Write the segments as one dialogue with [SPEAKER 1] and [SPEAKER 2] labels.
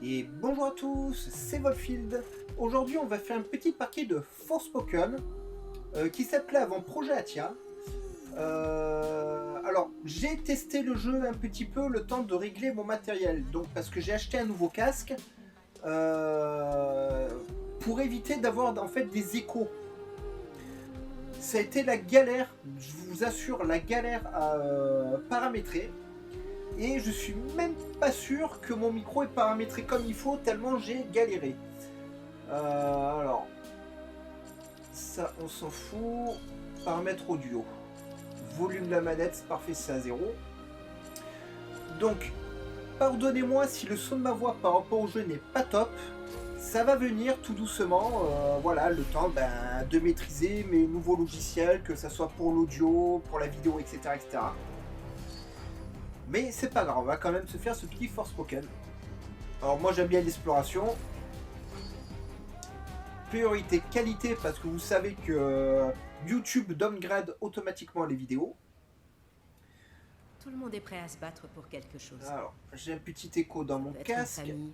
[SPEAKER 1] Et bonjour à tous, c'est Wolfield. Aujourd'hui, on va faire un petit paquet de Forspoken qui s'appelait avant Projet Atia. Alors, j'ai testé le jeu un petit peu le temps de régler mon matériel, donc parce que j'ai acheté un nouveau casque pour éviter d'avoir en fait des échos. Ça a été la galère, je vous assure, la galère à paramétrer. Et je suis même pas sûr que mon micro est paramétré comme il faut, tellement j'ai galéré. Alors, ça on s'en fout. Paramètres audio. Volume de la manette, c'est parfait, c'est à 0. Donc, pardonnez-moi si le son de ma voix par rapport au jeu n'est pas top. Ça va venir tout doucement, voilà, le temps de maîtriser mes nouveaux logiciels, que ça soit pour l'audio, pour la vidéo, etc. etc. Mais c'est pas grave, on va quand même se faire ce petit Forspoken. Alors moi j'aime bien l'exploration. Priorité qualité parce que vous savez que YouTube downgrade automatiquement les vidéos.
[SPEAKER 2] Tout le monde est prêt à se battre pour quelque chose.
[SPEAKER 1] Alors j'ai un petit écho dans mon casque.
[SPEAKER 2] Une famille,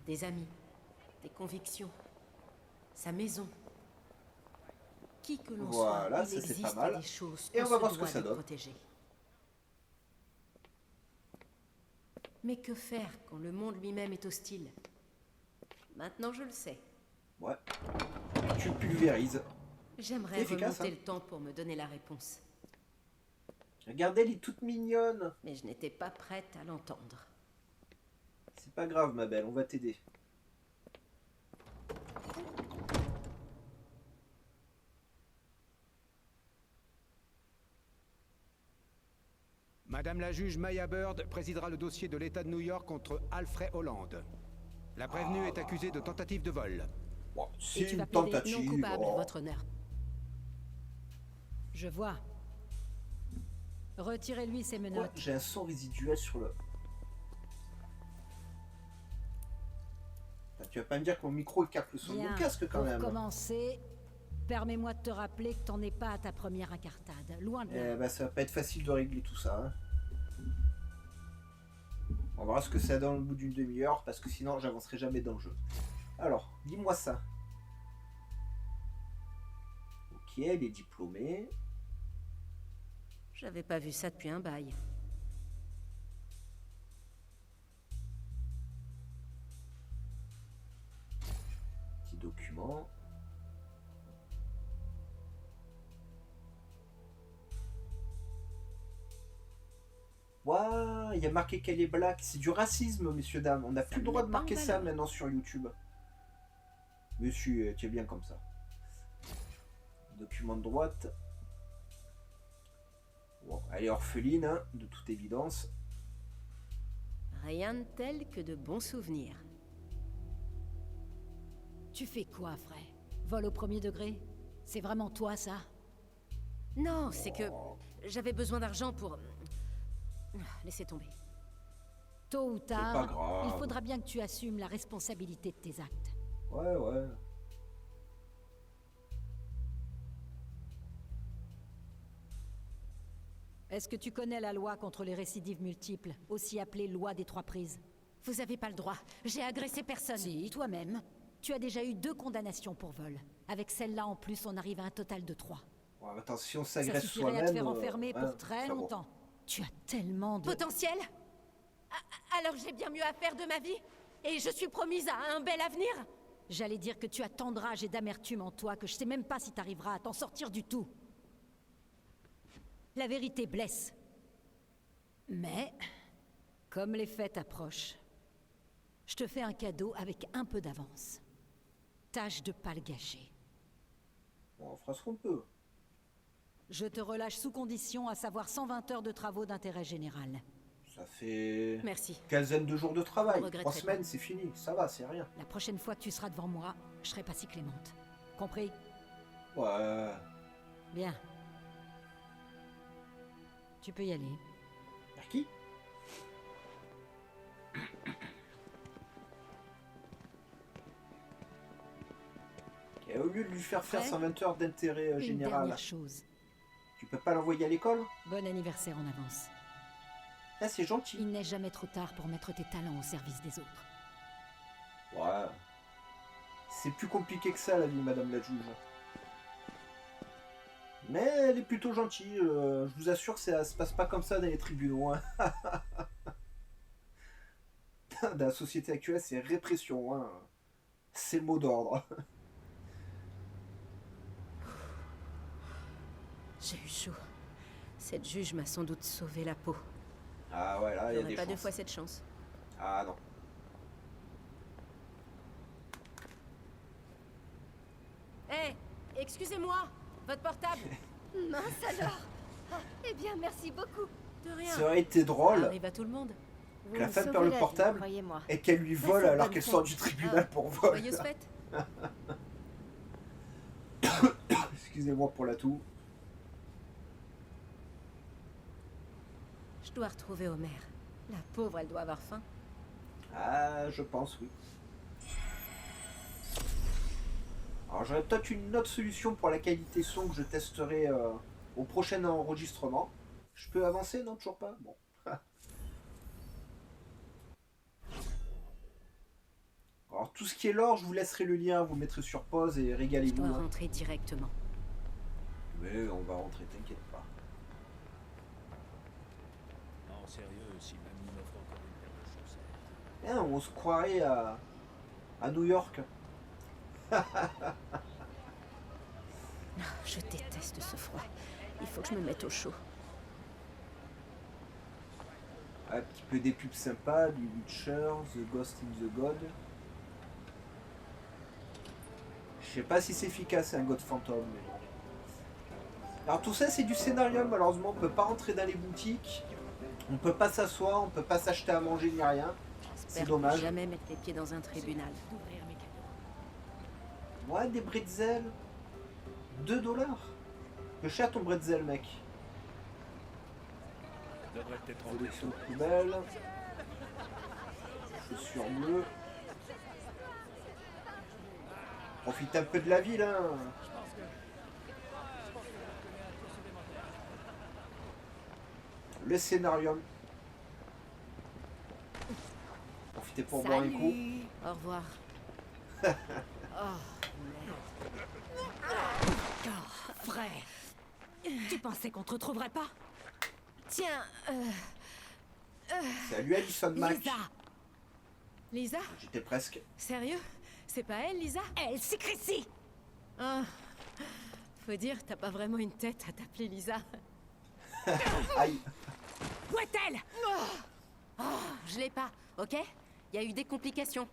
[SPEAKER 2] des amis, des convictions, sa maison. Qui que l'on soit,
[SPEAKER 1] Voilà,
[SPEAKER 2] il
[SPEAKER 1] ça c'est
[SPEAKER 2] existe
[SPEAKER 1] pas mal.
[SPEAKER 2] des choses
[SPEAKER 1] Et on va
[SPEAKER 2] se
[SPEAKER 1] voir ce que
[SPEAKER 2] doit
[SPEAKER 1] ça
[SPEAKER 2] de
[SPEAKER 1] donne.
[SPEAKER 2] protéger. Mais que faire quand le monde lui-même est hostile? Maintenant je le sais.
[SPEAKER 1] Ouais. Tu pulvérises.
[SPEAKER 2] J'aimerais
[SPEAKER 1] efficace,
[SPEAKER 2] remonter
[SPEAKER 1] hein.
[SPEAKER 2] le temps pour me donner la réponse.
[SPEAKER 1] Regardez, elle est toute mignonne.
[SPEAKER 2] Mais je n'étais pas prête à l'entendre.
[SPEAKER 1] C'est pas grave ma belle, on va t'aider.
[SPEAKER 3] Madame la juge Maya Bird présidera le dossier de l'État de New York contre Alfred Holland. La prévenue est accusée de tentative de vol.
[SPEAKER 1] Bon,
[SPEAKER 2] Et
[SPEAKER 1] c'est
[SPEAKER 2] tu vas
[SPEAKER 1] une
[SPEAKER 2] plaider
[SPEAKER 1] tentative.
[SPEAKER 2] non coupable,
[SPEAKER 1] oh.
[SPEAKER 2] votre honneur.
[SPEAKER 4] Je vois. Retirez-lui ses
[SPEAKER 1] Quoi,
[SPEAKER 4] menottes.
[SPEAKER 1] j'ai un son résiduel sur le... Enfin, tu vas pas me dire que mon micro il capte le son de mon casque quand
[SPEAKER 4] pour
[SPEAKER 1] même.
[SPEAKER 4] commencer, permets-moi de te rappeler que t'en es pas à ta première incartade. Loin de là.
[SPEAKER 1] Eh ben, ça va pas être facile de régler tout ça. Hein. On verra ce que ça donne au bout d'une demi-heure parce que sinon j'avancerai jamais dans le jeu. Alors, dis-moi ça. Ok, elle est diplômée.
[SPEAKER 2] J'avais pas vu ça depuis un bail.
[SPEAKER 1] Petit document. Waouh, il y a marqué qu'elle est black. C'est du racisme, messieurs, dames. On n'a plus le droit de
[SPEAKER 2] met pas en
[SPEAKER 1] marquer ça
[SPEAKER 2] valeur.
[SPEAKER 1] maintenant sur YouTube. Monsieur, tu es bien comme ça. Document de droite. Bon, elle est orpheline, hein, de toute évidence.
[SPEAKER 2] Rien de tel que de bons souvenirs.
[SPEAKER 4] Tu fais quoi, frère? Vol au premier degré? C'est vraiment toi, ça?
[SPEAKER 2] Non, c'est que j'avais besoin d'argent pour... Laissez tomber.
[SPEAKER 4] Tôt ou
[SPEAKER 1] pas
[SPEAKER 4] tard,
[SPEAKER 1] grave.
[SPEAKER 4] il faudra bien que tu assumes la responsabilité de tes actes.
[SPEAKER 1] Ouais, ouais.
[SPEAKER 4] Est-ce que tu connais la loi contre les récidives multiples, aussi appelée loi des 3 prises?
[SPEAKER 2] Vous avez pas le droit. J'ai agressé personne.
[SPEAKER 4] Si, toi-même. Tu as déjà eu 2 condamnations pour vol. Avec celle-là en plus, on arrive à un total de 3.
[SPEAKER 1] Ouais, attends, si on
[SPEAKER 4] Ça
[SPEAKER 1] s'agresse
[SPEAKER 4] suffirait
[SPEAKER 1] soi-même...
[SPEAKER 4] à te faire enfermer
[SPEAKER 1] hein,
[SPEAKER 4] pour très
[SPEAKER 1] ça va.
[SPEAKER 4] longtemps. Tu as tellement de...
[SPEAKER 2] Potentiel? Alors j'ai bien mieux à faire de ma vie? Et je suis promise à un bel avenir?
[SPEAKER 4] J'allais dire que tu as tant de rage et d'amertume en toi que je sais même pas si t'arriveras à t'en sortir du tout. La vérité blesse. Mais, comme les fêtes approchent, je te fais un cadeau avec un peu d'avance. Tâche de pas le gâcher.
[SPEAKER 1] Bon, on fera ce qu'on peut.
[SPEAKER 4] Je te relâche sous condition, à savoir 120 heures de travaux d'intérêt général.
[SPEAKER 1] Ça fait...
[SPEAKER 2] Merci.
[SPEAKER 1] quinzaine de jours de travail.
[SPEAKER 2] Je regretterai
[SPEAKER 1] 3
[SPEAKER 2] pas.
[SPEAKER 1] semaines, c'est fini. Ça va, c'est rien.
[SPEAKER 4] La prochaine fois que tu seras devant moi, je serai pas si clémente. Compris?
[SPEAKER 1] Ouais.
[SPEAKER 4] Bien. Tu peux y aller.
[SPEAKER 1] Vers qui? Et au lieu de lui faire faire
[SPEAKER 4] Prêt
[SPEAKER 1] 120 heures d'intérêt
[SPEAKER 4] Une
[SPEAKER 1] général,
[SPEAKER 4] dernière chose.
[SPEAKER 1] tu peux pas l'envoyer à l'école?
[SPEAKER 4] Bon anniversaire en avance.
[SPEAKER 1] Là, c'est gentil.
[SPEAKER 4] Il n'est jamais trop tard pour mettre tes talents au service des autres.
[SPEAKER 1] Ouais. C'est plus compliqué que ça, la vie, madame la juge. Mais elle est plutôt gentille. Je vous assure que ça se passe pas comme ça dans les tribunaux. Hein. Dans la société actuelle, c'est répression. Hein. C'est le mot d'ordre.
[SPEAKER 2] J'ai eu chaud. Cette juge m'a sans doute sauvé la peau.
[SPEAKER 1] Ah ouais, là, il y a
[SPEAKER 2] J'aurais
[SPEAKER 1] des
[SPEAKER 2] pas deux
[SPEAKER 1] chances.
[SPEAKER 2] fois cette chance.
[SPEAKER 1] Ah non.
[SPEAKER 2] Hé, excusez-moi, votre portable.
[SPEAKER 5] Mince alors. Ah, eh bien, merci beaucoup.
[SPEAKER 2] De rien.
[SPEAKER 1] Ça aurait été
[SPEAKER 2] Ça
[SPEAKER 1] drôle
[SPEAKER 2] arrive à tout le monde.
[SPEAKER 5] Vous
[SPEAKER 1] que la
[SPEAKER 5] me
[SPEAKER 1] femme
[SPEAKER 5] sauvez
[SPEAKER 1] perd le
[SPEAKER 5] la vie,
[SPEAKER 1] portable
[SPEAKER 5] croyez-moi.
[SPEAKER 1] et qu'elle lui vole
[SPEAKER 5] Passez
[SPEAKER 1] alors
[SPEAKER 5] bonne
[SPEAKER 1] qu'elle
[SPEAKER 5] fête.
[SPEAKER 1] sort du tribunal pour vol.
[SPEAKER 2] Joyeuse fête.
[SPEAKER 1] Excusez-moi pour la toux.
[SPEAKER 2] Je dois retrouver Homer. La pauvre, elle doit avoir faim.
[SPEAKER 1] Ah, je pense, oui. Alors j'aurais peut-être une autre solution pour la qualité son que je testerai au prochain enregistrement. Je peux avancer? Non, toujours pas? Bon. Alors tout ce qui est lore, je vous laisserai le lien, vous le mettrez sur pause et
[SPEAKER 2] Je
[SPEAKER 1] régalez-vous.
[SPEAKER 2] dois
[SPEAKER 1] Hein.
[SPEAKER 2] rentrer directement.
[SPEAKER 1] Mais on va rentrer, t'inquiète pas.
[SPEAKER 6] Non, sérieux, si mamie m'offre encore une paire de chaussettes.
[SPEAKER 1] Hein, on se croirait à New York.
[SPEAKER 2] Je déteste ce froid. Il faut que je me mette au chaud.
[SPEAKER 1] Un petit peu des pubs sympas, du Witcher, The Ghost in the God. Je sais pas si c'est efficace un God Phantom, mais bon. Alors tout ça c'est du scénario, malheureusement on peut pas rentrer dans les boutiques, on peut pas s'asseoir, on peut pas s'acheter à manger ni rien. C'est
[SPEAKER 2] J'espère
[SPEAKER 1] dommage.
[SPEAKER 2] jamais mettre les pieds dans un tribunal.
[SPEAKER 1] Ouais, des bretzels. 2$. Que cher ton bretzel, mec.
[SPEAKER 6] Devrait être en
[SPEAKER 1] Collection de poubelle. Chaussures bleues. Profite un peu de la ville, hein. Le scénarium. Profitez pour boire un coup.
[SPEAKER 5] Salut.
[SPEAKER 2] Au revoir. Oh,
[SPEAKER 4] Oh, frère. Tu pensais qu'on te retrouverait pas?
[SPEAKER 2] tiens,
[SPEAKER 1] Salut Alison Mack.
[SPEAKER 4] Lisa.
[SPEAKER 2] Lisa?
[SPEAKER 1] J'étais presque.
[SPEAKER 2] Sérieux? C'est pas elle, Lisa?
[SPEAKER 4] Elle, c'est Chrissy.
[SPEAKER 2] Ah, faut dire, t'as pas vraiment une tête à t'appeler Lisa.
[SPEAKER 1] Aïe.
[SPEAKER 4] Où est-elle?
[SPEAKER 2] Je l'ai pas, ok? Il y a eu des complications.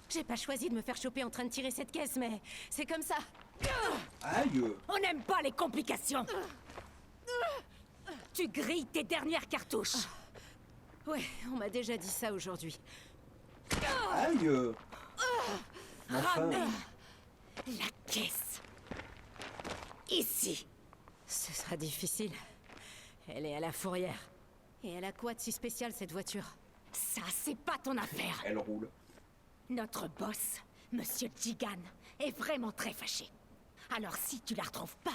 [SPEAKER 2] J'ai pas choisi de me faire choper en train de tirer cette caisse, mais c'est comme ça.
[SPEAKER 1] Aïe.
[SPEAKER 4] On n'aime pas les complications. Tu grilles tes dernières cartouches.
[SPEAKER 2] Ouais, on m'a déjà dit ça aujourd'hui.
[SPEAKER 1] Aïe. Enfin.
[SPEAKER 4] Ramène la caisse. Ici.
[SPEAKER 2] Ce sera difficile. Elle est à la fourrière. Et elle a quoi de si spécial, cette voiture?
[SPEAKER 4] Ça, c'est pas ton affaire.
[SPEAKER 1] Elle roule.
[SPEAKER 4] Notre boss, Monsieur Jigan, est vraiment très fâché. Alors si tu la retrouves pas,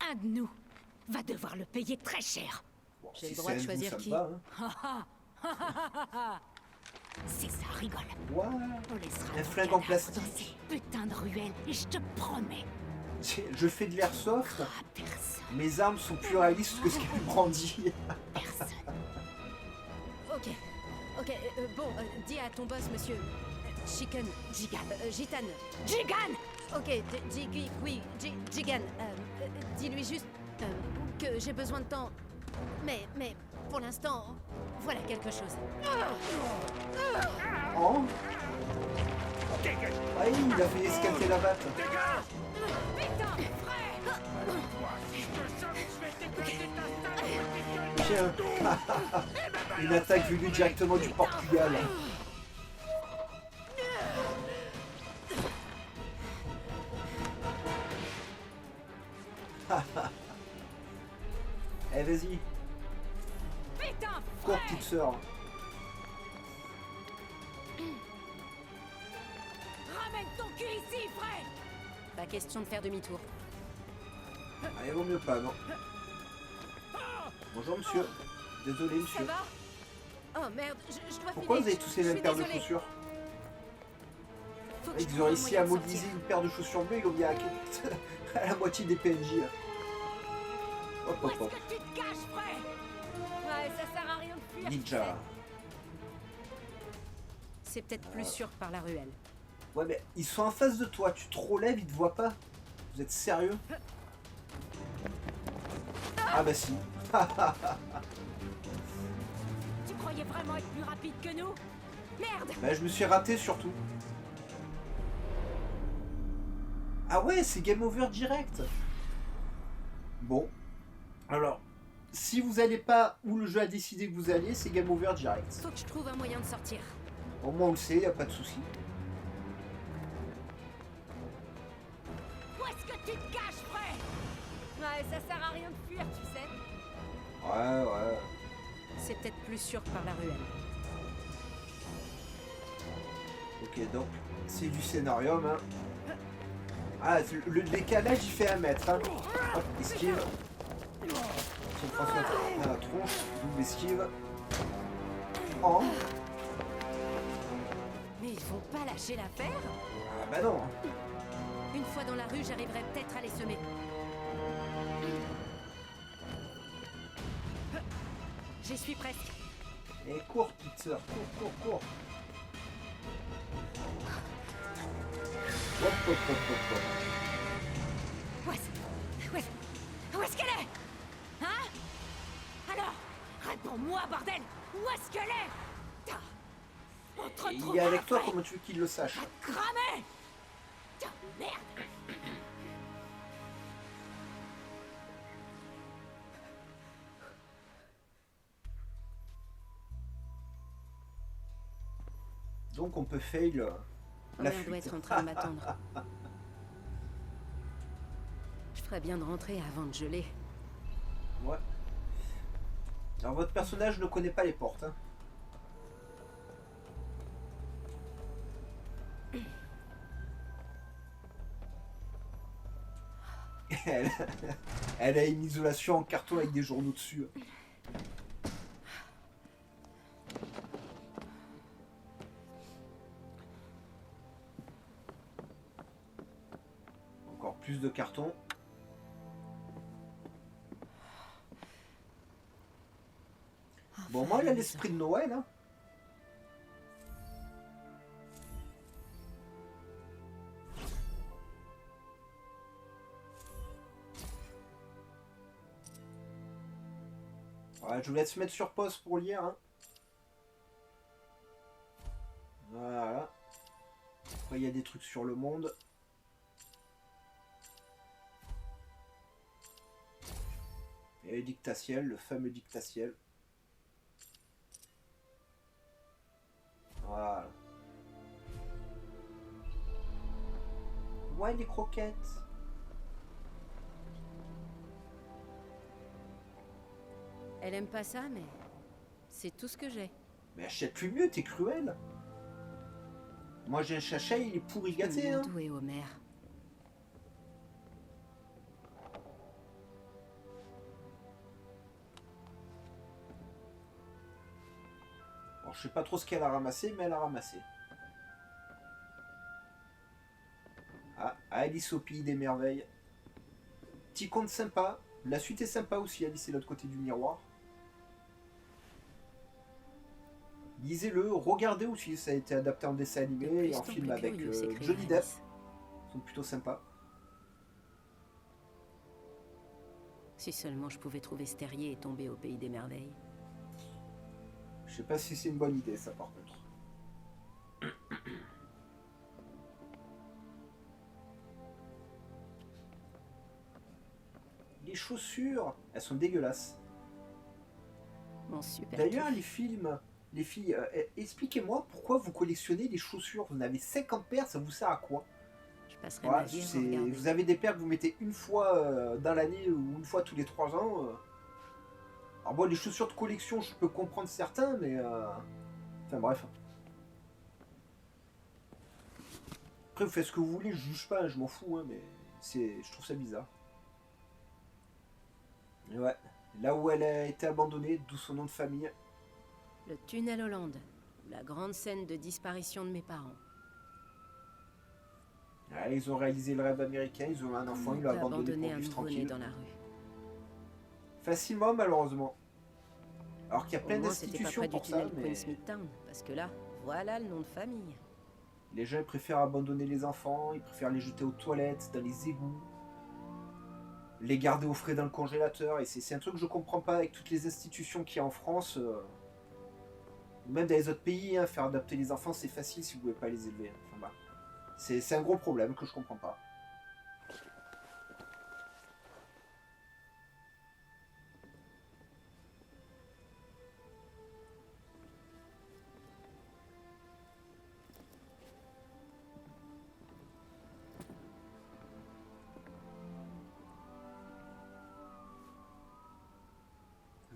[SPEAKER 4] un de nous va devoir le payer très cher.
[SPEAKER 1] Bon,
[SPEAKER 2] J'ai
[SPEAKER 1] si
[SPEAKER 2] le droit de
[SPEAKER 1] c'est un
[SPEAKER 2] choisir
[SPEAKER 1] goût, ça
[SPEAKER 2] qui.
[SPEAKER 1] me va, hein.
[SPEAKER 4] C'est ça, rigole.
[SPEAKER 1] Ouais.
[SPEAKER 4] On laissera
[SPEAKER 1] Un
[SPEAKER 4] nos
[SPEAKER 1] flingue en
[SPEAKER 4] cadavres
[SPEAKER 1] plastique.
[SPEAKER 4] dans ces putains de ruelles et je te promets,
[SPEAKER 1] Je fais de l'airsoft.
[SPEAKER 4] à personne,
[SPEAKER 1] Mes armes sont plus réalistes que ce qu'elle brandit.
[SPEAKER 4] personne.
[SPEAKER 2] Ok, ok, bon, dis à ton boss, monsieur. Chicken.
[SPEAKER 4] Jigan.
[SPEAKER 2] Gitane.
[SPEAKER 4] Jigan!
[SPEAKER 2] Ok, oui, Jigan. Dis-lui juste que j'ai besoin de temps. Mais pour l'instant, voilà quelque chose.
[SPEAKER 1] Oh. Ah, il a fait escalter la batte. Tiens. Une attaque venue directement du Portugal. Eh, vas-y,
[SPEAKER 4] Putain,
[SPEAKER 1] cours, petite sœur.
[SPEAKER 4] ramène ton cul ici, frère!
[SPEAKER 2] Pas question de faire demi-tour.
[SPEAKER 1] Allez, vaut mieux pas, non. Bonjour, monsieur. Désolé,
[SPEAKER 2] Ça
[SPEAKER 1] monsieur.
[SPEAKER 2] va? Oh merde, je dois
[SPEAKER 1] Pourquoi vous
[SPEAKER 2] filer.
[SPEAKER 1] avez tous les
[SPEAKER 2] Je
[SPEAKER 1] mêmes
[SPEAKER 2] suis
[SPEAKER 1] paires de
[SPEAKER 2] désolée.
[SPEAKER 1] chaussures?
[SPEAKER 2] Faut que je
[SPEAKER 1] Ils
[SPEAKER 2] trouve
[SPEAKER 1] ont
[SPEAKER 2] un
[SPEAKER 1] réussi
[SPEAKER 2] moyen
[SPEAKER 1] à
[SPEAKER 2] de
[SPEAKER 1] modéliser
[SPEAKER 2] sortir.
[SPEAKER 1] une paire de chaussures bleues, ils ont mis à, à la moitié des PNJ. Là. Hop,
[SPEAKER 5] Où
[SPEAKER 1] hop,
[SPEAKER 5] est-ce
[SPEAKER 1] hop.
[SPEAKER 5] que tu te caches, frère? Ouais, ça sert à rien de fuir, tu
[SPEAKER 1] Ninja.
[SPEAKER 5] sais.
[SPEAKER 4] C'est peut-être plus sûr que par la ruelle.
[SPEAKER 1] Ouais, mais ils sont en face de toi, tu te relèves, ils te voient pas. Vous êtes sérieux? Ah bah si.
[SPEAKER 5] Tu croyais vraiment être plus rapide que nous? Merde!
[SPEAKER 1] Bah je me suis raté surtout. Ah ouais, c'est game over direct. Bon. Alors, si vous allez pas où le jeu a décidé que vous alliez, c'est game over direct.
[SPEAKER 2] Faut que je trouve un moyen de sortir.
[SPEAKER 1] Au moins on le sait, y a pas de souci.
[SPEAKER 5] Où est-ce que tu te caches, frère? Ouais, ça sert à rien de fuir, tu sais.
[SPEAKER 1] Ouais, ouais.
[SPEAKER 4] C'est peut-être plus sûr que par la ruelle.
[SPEAKER 1] Ok, donc c'est du scénarium. Hein. Ah, le décalage il fait 1 mètre. Hein. Hop, esquive. Son François dans la tronche, double esquive. Oh.
[SPEAKER 2] Mais ils vont pas lâcher l'affaire?
[SPEAKER 1] Ah bah non.
[SPEAKER 2] Une fois dans la rue, j'arriverai peut-être à les semer. J'y suis presque.
[SPEAKER 1] Et cours, petite sœur, cours. Hop, hop, hop, hop, hop.
[SPEAKER 5] Où est-ce qu'elle est? Hein? Alors, réponds-moi, bordel! Où est-ce qu'elle est? On te
[SPEAKER 1] Et il
[SPEAKER 5] retrouvera
[SPEAKER 1] est avec toi,
[SPEAKER 5] après.
[SPEAKER 1] comment tu veux qu'il le sache?
[SPEAKER 5] Cramé! Merde!
[SPEAKER 1] Donc on peut fail la
[SPEAKER 2] Omer doit
[SPEAKER 1] fuite.
[SPEAKER 2] être en train de m'attendre. Je ferais bien de rentrer avant de geler.
[SPEAKER 1] Ouais. Alors votre personnage ne connaît pas les portes. Hein. Elle, elle a une isolation en carton avec des journaux dessus. Encore plus de cartons. Bon, moi, il a l'esprit de Noël. Hein. Ouais, je vous laisse mettre sur pause pour lire. Hein. Voilà. Après, il y a des trucs sur le monde. Et le dictatiel, le fameux dictatiel. Voilà. Ouais, les croquettes.
[SPEAKER 2] Elle aime pas ça, mais c'est tout ce que j'ai.
[SPEAKER 1] Mais achète-lui mieux, t'es cruel. Moi j'ai un chachet, il est pourri gâté. Hein.
[SPEAKER 2] Doué, Homer.
[SPEAKER 1] Bon, je sais pas trop ce qu'elle a ramassé, mais elle a ramassé. Ah, Alice au pays des merveilles. Petit conte sympa. La suite est sympa aussi, Alice est de l'autre côté du miroir. Lisez-le, regardez aussi, ça a été adapté en dessin
[SPEAKER 2] De
[SPEAKER 1] animé
[SPEAKER 2] plus
[SPEAKER 1] et en
[SPEAKER 2] en
[SPEAKER 1] film
[SPEAKER 2] plus
[SPEAKER 1] avec
[SPEAKER 2] curieux, s'écria
[SPEAKER 1] Johnny Depp.
[SPEAKER 2] Alice.
[SPEAKER 1] Ils sont plutôt sympas.
[SPEAKER 2] Si seulement je pouvais trouver ce terrier et tomber au pays des merveilles.
[SPEAKER 1] Je sais pas si c'est une bonne idée ça par contre. Les chaussures, elles sont dégueulasses.
[SPEAKER 2] Mon super.
[SPEAKER 1] D'ailleurs,
[SPEAKER 2] kiff.
[SPEAKER 1] les filles, expliquez-moi pourquoi vous collectionnez les chaussures. Vous en avez 50 paires, ça vous sert à quoi?
[SPEAKER 2] Je passerai
[SPEAKER 1] Voilà,
[SPEAKER 2] ma vie à vous regarder.
[SPEAKER 1] vous avez des paires que vous mettez une fois dans l'année ou une fois tous les 3 ans. Alors bon, les chaussures de collection, je peux comprendre certains, mais... Enfin bref. Après, vous faites ce que vous voulez, je juge pas, je m'en fous, hein, mais je trouve ça bizarre. Et ouais, là où elle a été abandonnée, d'où son nom de famille.
[SPEAKER 2] Le tunnel Hollande. La grande scène de disparition de mes parents.
[SPEAKER 1] Ah, ils ont réalisé le rêve américain, ils ont un enfant,
[SPEAKER 2] On
[SPEAKER 1] ils
[SPEAKER 2] peut
[SPEAKER 1] l'ont abandonné
[SPEAKER 2] abandonner
[SPEAKER 1] pour
[SPEAKER 2] un
[SPEAKER 1] vivre
[SPEAKER 2] nouveau-né
[SPEAKER 1] tranquille.
[SPEAKER 2] dans la rue.
[SPEAKER 1] Facilement, malheureusement. Alors qu'il y a
[SPEAKER 2] Au
[SPEAKER 1] plein
[SPEAKER 2] moins, c'était pas
[SPEAKER 1] d'institutions
[SPEAKER 2] près du
[SPEAKER 1] pour ça,
[SPEAKER 2] tunnel
[SPEAKER 1] mais
[SPEAKER 2] Queen Smithtown, parce que là, voilà le nom de famille.
[SPEAKER 1] les gens ils préfèrent abandonner les enfants, ils préfèrent les jeter aux toilettes, dans les égouts, les garder au frais dans le congélateur. Et c'est un truc que je comprends pas avec toutes les institutions qu'il y a en France. Même dans les autres pays, hein, faire adopter les enfants, c'est facile si vous pouvez pas les élever. Enfin, bah, c'est un gros problème que je comprends pas.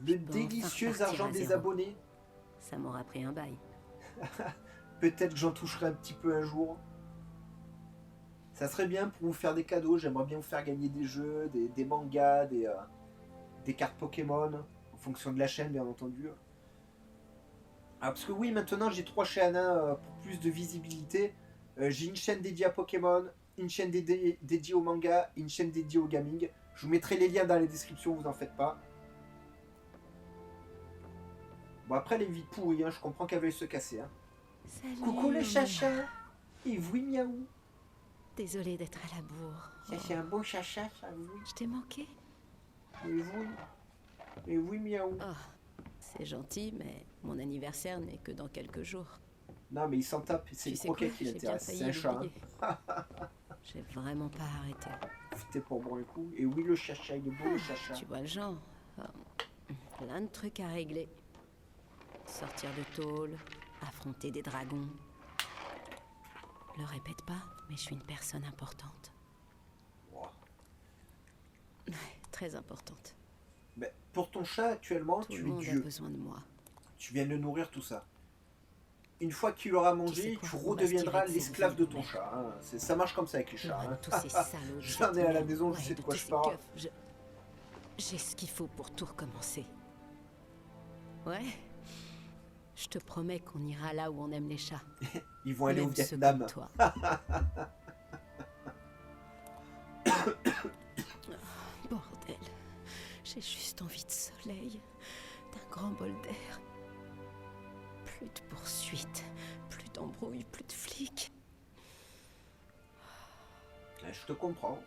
[SPEAKER 1] Le
[SPEAKER 2] peux enfin
[SPEAKER 1] délicieux
[SPEAKER 2] repartir
[SPEAKER 1] argent
[SPEAKER 2] à
[SPEAKER 1] des
[SPEAKER 2] zéro.
[SPEAKER 1] abonnés.
[SPEAKER 2] Ça m'aura pris un bail.
[SPEAKER 1] Peut-être que j'en toucherai un petit peu un jour. Ça serait bien pour vous faire des cadeaux. J'aimerais bien vous faire gagner des jeux, des mangas, des cartes Pokémon. En fonction de la chaîne, bien entendu. Ah, parce que oui, maintenant j'ai 3 chaînes pour plus de visibilité. J'ai une chaîne dédiée à Pokémon, une chaîne dédiée au manga, une chaîne dédiée au gaming. Je vous mettrai les liens dans la description, vous en faites pas. Bon, après les vies pourries, hein, je comprends qu'elles veuillent se casser. Hein.
[SPEAKER 2] Salut,
[SPEAKER 1] Coucou les
[SPEAKER 2] Mia.
[SPEAKER 1] chachas. Et oui, miaou.
[SPEAKER 2] Désolée d'être à la bourre.
[SPEAKER 1] Ça, c'est un beau chacha, ça, oui.
[SPEAKER 2] Je t'ai manqué.
[SPEAKER 1] Et oui. Et oui, miaou.
[SPEAKER 2] Oh, c'est gentil, mais mon anniversaire n'est que dans quelques jours.
[SPEAKER 1] Non, mais il s'en tape. C'est
[SPEAKER 2] Tu
[SPEAKER 1] le
[SPEAKER 2] sais
[SPEAKER 1] croquet
[SPEAKER 2] quoi,
[SPEAKER 1] qui
[SPEAKER 2] j'ai bien
[SPEAKER 1] l'intéresse.
[SPEAKER 2] failli
[SPEAKER 1] C'est un chat.
[SPEAKER 2] l'oublier. J'ai vraiment pas arrêté.
[SPEAKER 1] C'était pour bon le coup. Et oui, le chacha, il est beau, le chacha.
[SPEAKER 2] Tu vois le genre. Plein de trucs à régler. Sortir de tôle, affronter des dragons. Le répète pas, mais je suis une personne importante.
[SPEAKER 1] Wow.
[SPEAKER 2] Très importante.
[SPEAKER 1] Mais pour ton chat, actuellement,
[SPEAKER 2] Tout le
[SPEAKER 1] tu es
[SPEAKER 2] monde a
[SPEAKER 1] Dieu.
[SPEAKER 2] besoin de moi.
[SPEAKER 1] Tu viens de le nourrir, tout ça. Une fois qu'il aura mangé,
[SPEAKER 2] quoi,
[SPEAKER 1] tu
[SPEAKER 2] on va se
[SPEAKER 1] redeviendras
[SPEAKER 2] tirer de
[SPEAKER 1] l'esclave
[SPEAKER 2] ces
[SPEAKER 1] de ton
[SPEAKER 2] merde.
[SPEAKER 1] chat. Hein. Ça marche comme ça avec les chats.
[SPEAKER 2] Loin de
[SPEAKER 1] Hein.
[SPEAKER 2] tous ces salauds de
[SPEAKER 1] J'en
[SPEAKER 2] cette
[SPEAKER 1] ai à la
[SPEAKER 2] merde.
[SPEAKER 1] maison, je
[SPEAKER 2] Ouais,
[SPEAKER 1] sais de
[SPEAKER 2] de
[SPEAKER 1] quoi
[SPEAKER 2] tous
[SPEAKER 1] je
[SPEAKER 2] ces
[SPEAKER 1] parle.
[SPEAKER 2] keufs, j'ai ce qu'il faut pour tout recommencer. Ouais. Je te promets qu'on ira là où on aime les chats.
[SPEAKER 1] Ils vont aller au
[SPEAKER 2] Même ceux
[SPEAKER 1] Vietnam.
[SPEAKER 2] comme toi. Oh, bordel. J'ai juste envie de soleil, d'un grand bol d'air. Plus de poursuites, plus d'embrouilles, plus de flics.
[SPEAKER 1] Je te comprends.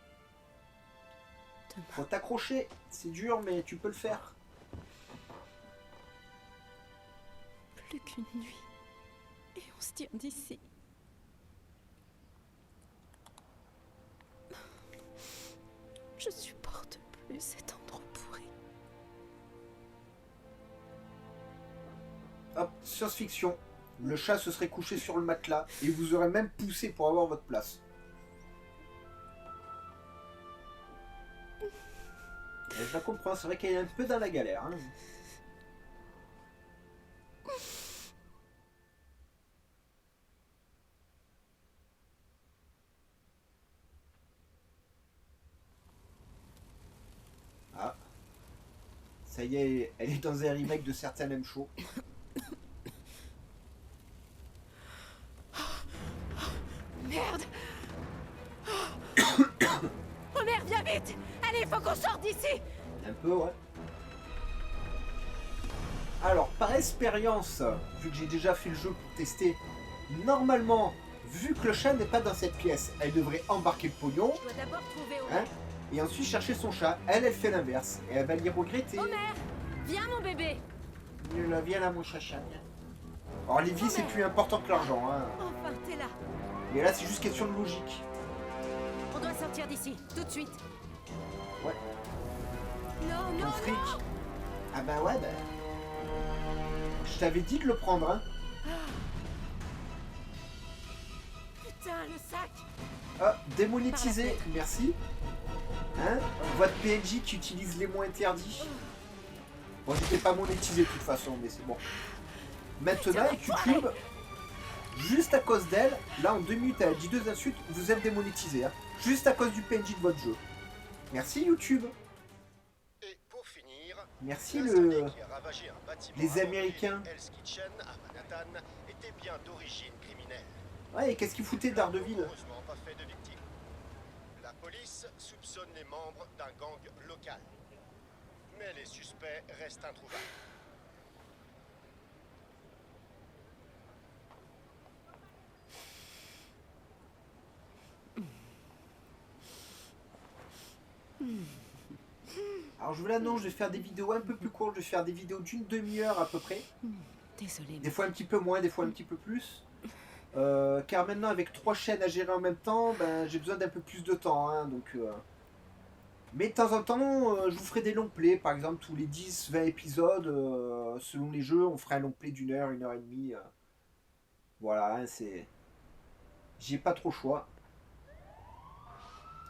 [SPEAKER 2] Demain.
[SPEAKER 1] Faut t'accrocher. C'est dur, mais tu peux le faire.
[SPEAKER 2] Plus qu'une nuit. Et on se tire d'ici. Je supporte plus cet endroit pourri.
[SPEAKER 1] Hop, science-fiction. Le chat se serait couché sur le matelas et vous aurez même poussé pour avoir votre place. Et je la comprends, c'est vrai qu'elle est un peu dans la galère. Hein. Ah. Ça y est, elle est dans un remake de certains M Show.
[SPEAKER 5] Merde. Oh merde, viens vite. Allez, faut qu'on sorte d'ici.
[SPEAKER 1] Un peu, ouais. Alors, par expérience, vu que j'ai déjà fait le jeu pour tester, normalement, vu que le chat n'est pas dans cette pièce, elle devrait embarquer le pognon,
[SPEAKER 5] Je dois d'abord trouver Homer.
[SPEAKER 1] hein, et ensuite chercher son chat. Elle fait l'inverse, et elle va l'y regretter.
[SPEAKER 5] Homer, viens mon bébé.
[SPEAKER 1] Viens là, mon chacha. Alors, les vies, c'est plus important que l'argent, hein.
[SPEAKER 5] Enfin, t'es là.
[SPEAKER 1] Et là, c'est juste question de logique.
[SPEAKER 2] On doit sortir d'ici, tout de suite.
[SPEAKER 1] Ouais.
[SPEAKER 5] Non,
[SPEAKER 1] Ton
[SPEAKER 5] non,
[SPEAKER 1] fric.
[SPEAKER 5] non.
[SPEAKER 1] Ah bah ouais, bah... Je t'avais dit de le prendre, hein.
[SPEAKER 5] Putain, le sac.
[SPEAKER 1] Ah, démonétisé, merci. Hein? Votre PNJ qui utilise les mots interdits. Bon, j'étais pas monétisé de toute façon, mais c'est bon. Maintenant, avec YouTube, juste à cause d'elle, là en 2 minutes, elle a dit 2 insultes, vous êtes démonétisé. Hein? Juste à cause du PNJ de votre jeu. Merci YouTube.
[SPEAKER 7] Et pour finir,
[SPEAKER 1] Merci
[SPEAKER 7] l'incendie qui a ravagé un bâtiment
[SPEAKER 1] les
[SPEAKER 7] abandonné
[SPEAKER 1] Américains.
[SPEAKER 7] de Hell's Kitchen à Manhattan était bien d'origine criminelle.
[SPEAKER 1] Ouais, et qu'est-ce qu'il foutait Daredevil?
[SPEAKER 7] Heureusement pas fait de victimes. La police soupçonne les membres d'un gang local. Mais les suspects restent introuvables.
[SPEAKER 1] Alors je vous l'annonce, je vais faire des vidéos un peu plus courtes, je vais faire des vidéos d'une demi-heure à peu près.
[SPEAKER 2] Désolée.
[SPEAKER 1] Des fois un petit peu moins, des fois un petit peu plus. Car maintenant avec 3 chaînes à gérer en même temps, ben, j'ai besoin d'un peu plus de temps. Hein, donc, mais de temps en temps, je vous ferai des longs plays. Par exemple, tous les 10-20 épisodes, selon les jeux, on fera un long play d'une heure, 1 heure et demie. Voilà, hein, c'est... J'ai pas trop le choix.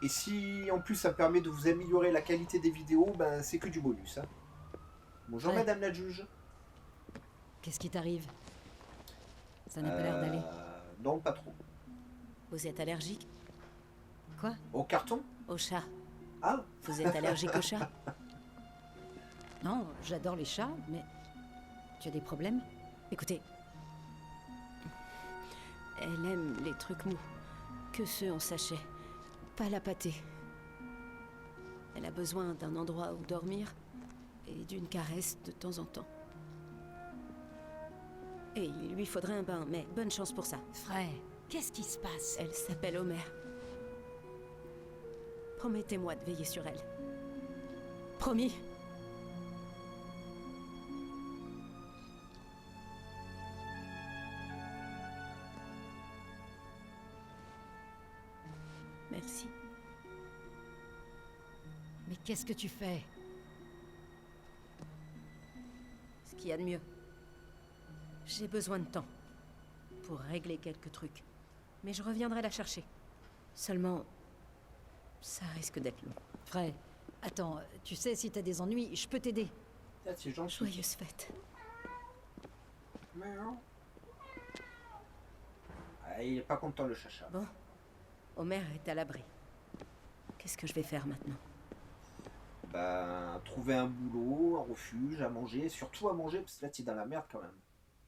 [SPEAKER 1] Et si en plus ça me permet de vous améliorer la qualité des vidéos, ben c'est que du bonus. Hein. Bonjour
[SPEAKER 4] Ouais.
[SPEAKER 1] madame la juge.
[SPEAKER 4] Qu'est-ce qui t'arrive? Ça n'a pas l'air d'aller.
[SPEAKER 1] Non, pas trop.
[SPEAKER 2] Vous êtes allergique
[SPEAKER 4] Quoi?
[SPEAKER 1] Au carton?
[SPEAKER 2] au chat?
[SPEAKER 1] Ah,
[SPEAKER 2] Vous êtes allergique au chat?
[SPEAKER 4] Non, j'adore les chats, mais... Tu as des problèmes?
[SPEAKER 2] Écoutez, elle aime les trucs mous, que ceux en sachet, pas la pâtée. Elle a besoin d'un endroit où dormir et d'une caresse de temps en temps. Et il lui faudrait un bain, mais bonne chance pour ça.
[SPEAKER 4] Frère, qu'est-ce qui se passe?
[SPEAKER 2] Elle s'appelle Homer. Promettez-moi de veiller sur elle. Promis. Merci.
[SPEAKER 4] Mais qu'est-ce que tu fais?
[SPEAKER 2] Ce qu'il y a de mieux. J'ai besoin de temps pour régler quelques trucs. Mais je reviendrai la chercher. Seulement, ça risque d'être long.
[SPEAKER 4] Frère, attends, tu sais, si t'as des ennuis, je peux t'aider.
[SPEAKER 1] ah, c'est gentil.
[SPEAKER 2] Joyeuse fête.
[SPEAKER 1] Miaou. Ah, il est pas content le chacha.
[SPEAKER 2] Bon, Homer est à l'abri. Qu'est-ce que je vais faire maintenant?
[SPEAKER 1] Bah, trouver un boulot, un refuge, à manger, surtout à manger, parce que là t'es dans la merde quand même.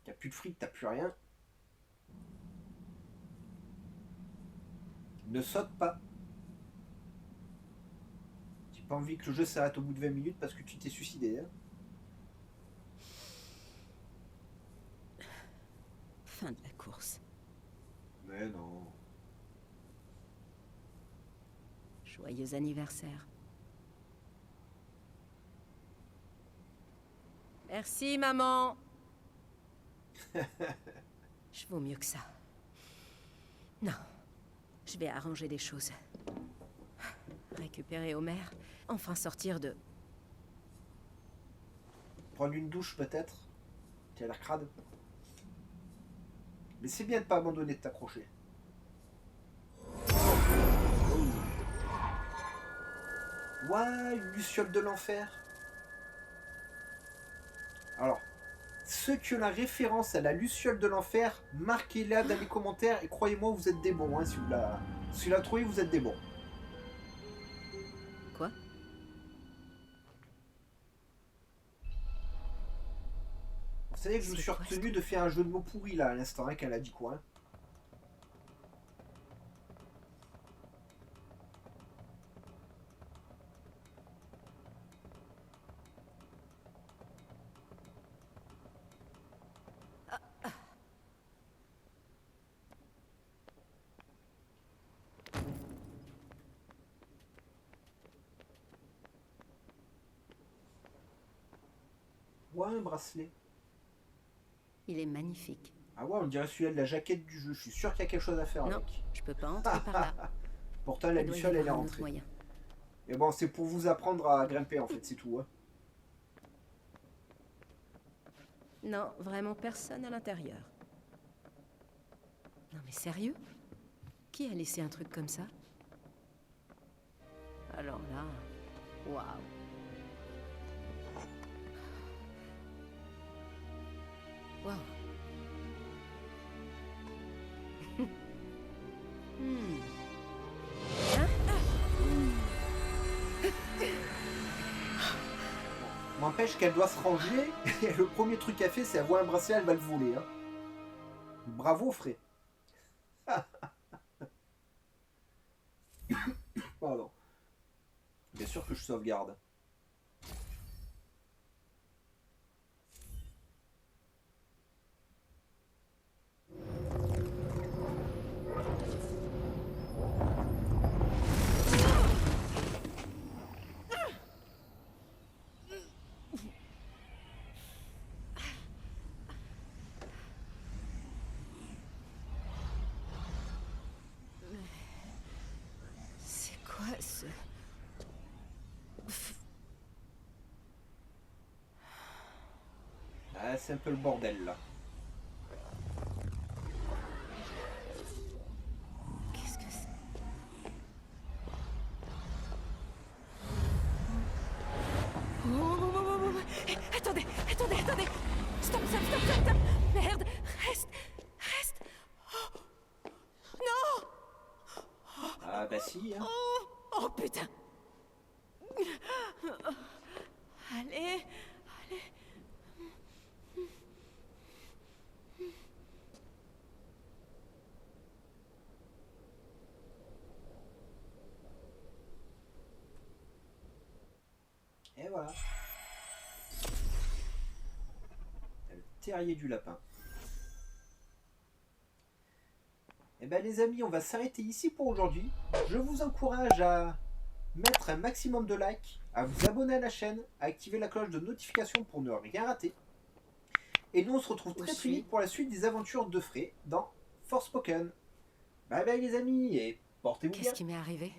[SPEAKER 1] T'as plus de fric, t'as plus rien. Ne saute pas. J'ai pas envie que le jeu s'arrête au bout de 20 minutes parce que tu t'es suicidé. Hein.
[SPEAKER 2] Fin de la course.
[SPEAKER 1] Mais non.
[SPEAKER 2] Joyeux anniversaire. Merci, maman. Je vaux mieux que ça. Non, je vais arranger les choses. Récupérer Homer, enfin sortir de...
[SPEAKER 1] Prendre une douche peut-être. Tu as l'air crade. Mais c'est bien de pas abandonner de t'accrocher. Ouais, une luciole de l'enfer. Alors, ceux qui ont la référence à la luciole de l'enfer, marquez-la dans les commentaires et croyez-moi, vous êtes des bons. Hein, si vous la trouvez, vous êtes des bons.
[SPEAKER 2] Quoi?
[SPEAKER 1] Vous savez que je me
[SPEAKER 2] C'est
[SPEAKER 1] suis
[SPEAKER 2] quoi, ce
[SPEAKER 1] retenu de faire un jeu de mots pourri là à l'instant, hein, qu'elle a dit quoi. Hein. Ouais, un bracelet.
[SPEAKER 2] Il est magnifique.
[SPEAKER 1] Ah ouais, on dirait celui-là de la jaquette du jeu. Je suis sûr qu'il y a quelque chose à faire
[SPEAKER 2] Non,
[SPEAKER 1] avec.
[SPEAKER 2] je peux pas entrer par là.
[SPEAKER 1] Pourtant, la
[SPEAKER 2] Il doit y
[SPEAKER 1] luciole, elle est
[SPEAKER 2] avoir un autre
[SPEAKER 1] rentrée.
[SPEAKER 2] moyen.
[SPEAKER 1] Mais bon, c'est pour vous apprendre à grimper en fait, c'est tout. Hein.
[SPEAKER 2] Non, vraiment personne à l'intérieur. Non mais sérieux? Qui a laissé un truc comme ça? Alors là, waouh. Waouh. Hmm. Hein?
[SPEAKER 1] M'empêche qu'elle doit se ranger, et le premier truc qu'elle fait, c'est avoir un bracelet, elle va le voler. Hein. Bravo, frère. Pardon. Bien sûr que je sauvegarde.
[SPEAKER 2] C'est quoi ce...
[SPEAKER 1] Ah, c'est un peu le bordel là.
[SPEAKER 2] Qu'est-ce que c'est? Attendez, attendez, attendez! Stop, stop, stop, stop, stop! Merde! Reste! Reste! Oh. Non!
[SPEAKER 1] Ah bah si, hein.
[SPEAKER 2] Oh putain! Allez, allez.
[SPEAKER 1] Et voilà. Le terrier du lapin. Et ben les amis, on va s'arrêter ici pour aujourd'hui. Je vous encourage à mettre un maximum de likes, à vous abonner à la chaîne, à activer la cloche de notification pour ne rien rater. Et nous on se retrouve très très vite pour la suite des aventures de Frey dans Forspoken. Bye bye les amis et portez-vous bien.
[SPEAKER 2] Qu'est-ce qui m'est arrivé?